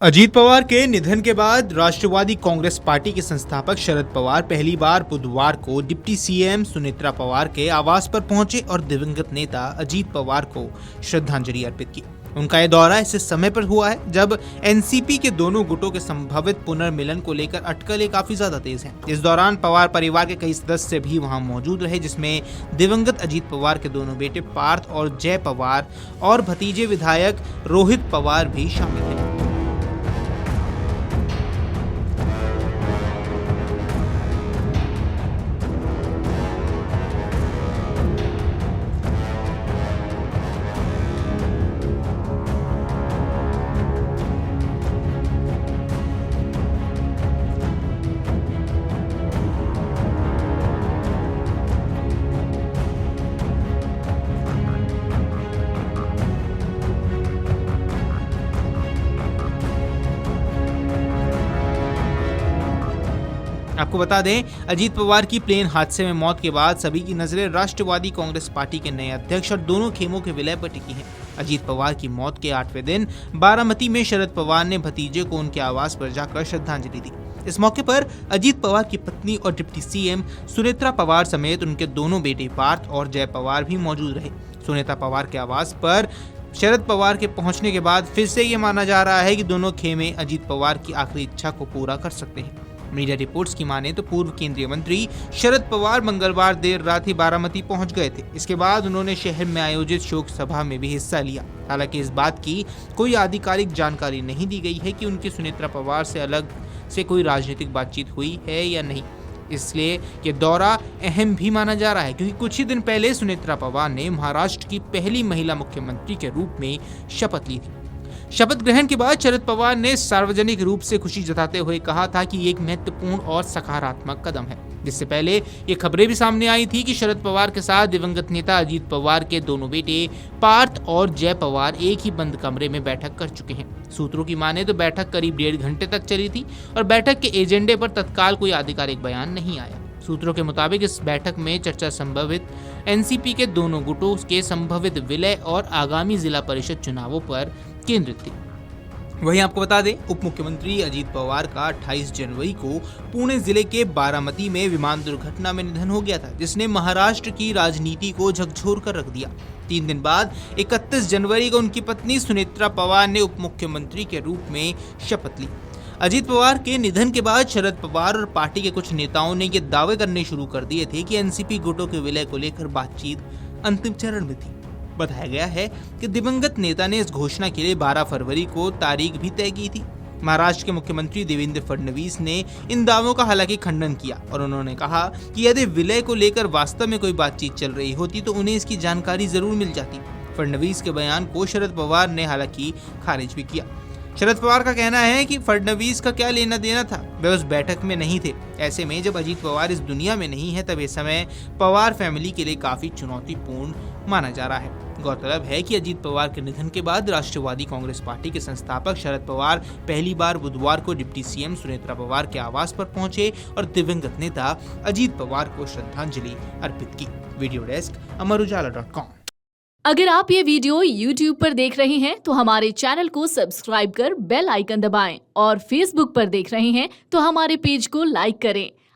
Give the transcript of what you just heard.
अजीत पवार के निधन के बाद राष्ट्रवादी कांग्रेस पार्टी के संस्थापक शरद पवार पहली बार बुधवार को डिप्टी सीएम सुनेत्रा पवार के आवास पर पहुंचे और दिवंगत नेता अजीत पवार को श्रद्धांजलि अर्पित की। उनका यह दौरा ऐसे समय पर हुआ है जब एनसीपी के दोनों गुटों के संभावित पुनर्मिलन को लेकर अटकलें काफी ज्यादा तेज हैं। इस दौरान पवार परिवार के कई सदस्य भी वहां मौजूद रहे, जिसमें दिवंगत अजीत पवार के दोनों बेटे पार्थ और जय पवार और भतीजे विधायक रोहित पवार भी शामिल हैं। आपको बता दें, अजीत पवार की प्लेन हादसे में मौत के बाद सभी की नजरें राष्ट्रवादी कांग्रेस पार्टी के नए अध्यक्ष और दोनों खेमों के विलय पर टिकी हैं। अजीत पवार की मौत के 8वें दिन बारामती में शरद पवार ने भतीजे को उनके आवास पर जाकर श्रद्धांजलि दी। इस मौके पर अजीत पवार की पत्नी और डिप्टी सीएम सुनेत्रा पवार समेत उनके दोनों बेटे पार्थ और जय पवार भी मौजूद रहे। सुनेत्रा पवार के आवास पर शरद पवार के पहुंचने के बाद फिर से ये माना जा रहा है कि दोनों खेमे अजीत पवार की आखिरी इच्छा को पूरा कर सकते हैं। मीडिया रिपोर्ट्स की माने तो पूर्व केंद्रीय मंत्री शरद पवार मंगलवार देर रात ही बारामती पहुंच गए थे। इसके बाद उन्होंने शहर में आयोजित शोक सभा में भी हिस्सा लिया। हालांकि इस बात की कोई आधिकारिक जानकारी नहीं दी गई है कि उनकी सुनेत्रा पवार से अलग से कोई राजनीतिक बातचीत हुई है या नहीं। इसलिए ये दौरा अहम भी माना जा रहा है, क्योंकि कुछ ही दिन पहले सुनेत्रा पवार ने महाराष्ट्र की पहली महिला मुख्यमंत्री के रूप में शपथ ली थी। शपथ ग्रहण के बाद शरद पवार ने सार्वजनिक रूप से खुशी जताते हुए कहा था कि ये एक महत्वपूर्ण और सकारात्मक कदम है। जिससे पहले ये खबरें भी सामने आई थी कि शरद पवार के साथ दिवंगत नेता अजीत पवार के दोनों बेटे पार्थ और जय पवार एक ही बंद कमरे में बैठक कर चुके हैं। सूत्रों की माने तो बैठक करीब 1.5 घंटे तक चली थी और बैठक के एजेंडे पर तत्काल कोई आधिकारिक बयान नहीं आया। सूत्रों के मुताबिक इस बैठक में चर्चा संभावित एनसीपी के दोनों गुटों के संभावित विलय और आगामी जिला परिषद चुनावों पर केंद्रित थी। वहीं आपको बता दें, उप मुख्यमंत्री अजीत पवार का 28 जनवरी को पुणे जिले के बारामती में विमान दुर्घटना में निधन हो गया था, जिसने महाराष्ट्र की राजनीति को झकझोर कर रख दिया। 3 दिन बाद 31 जनवरी को उनकी पत्नी सुनेत्रा पवार ने उप मुख्यमंत्री के रूप में शपथ ली। अजीत पवार के निधन के बाद शरद पवार और पार्टी के कुछ नेताओं ने ये दावे करने शुरू कर दिए थे कि एनसीपी गुटों के विलय को लेकर बातचीत अंतिम चरण में थी। बताया गया है कि दिवंगत नेता ने इस घोषणा के लिए 12 फरवरी को तारीख भी तय की थी। महाराष्ट्र के मुख्यमंत्री देवेंद्र फडणवीस ने इन दावों का हालांकि खंडन किया और उन्होंने कहा कि यदि विलय को लेकर वास्तव में कोई बातचीत चल रही होती तो उन्हें इसकी जानकारी जरूर मिल जाती। फडणवीस के बयान को शरद पवार ने हालांकि खारिज भी किया। शरद पवार का कहना है कि फडणवीस का क्या लेना देना था, वे उस बैठक में नहीं थे। ऐसे में जब अजीत पवार इस दुनिया में नहीं है तब ये समय पवार फैमिली के लिए काफी चुनौतीपूर्ण माना जा रहा है। गौरतलब है कि अजीत पवार के निधन के बाद राष्ट्रवादी कांग्रेस पार्टी के संस्थापक शरद पवार पहली बार बुधवार को डिप्टी सीएम सुनेत्रा पवार के आवास पर पहुंचे और दिवंगत नेता अजीत पवार को श्रद्धांजलि अर्पित की। वीडियो डेस्क अमरुजाला.com। अगर आप ये वीडियो YouTube पर देख रहे हैं तो हमारे चैनल को सब्सक्राइब कर बेल आइकन दबाएं और Facebook पर देख रहे हैं तो हमारे पेज को लाइक करें।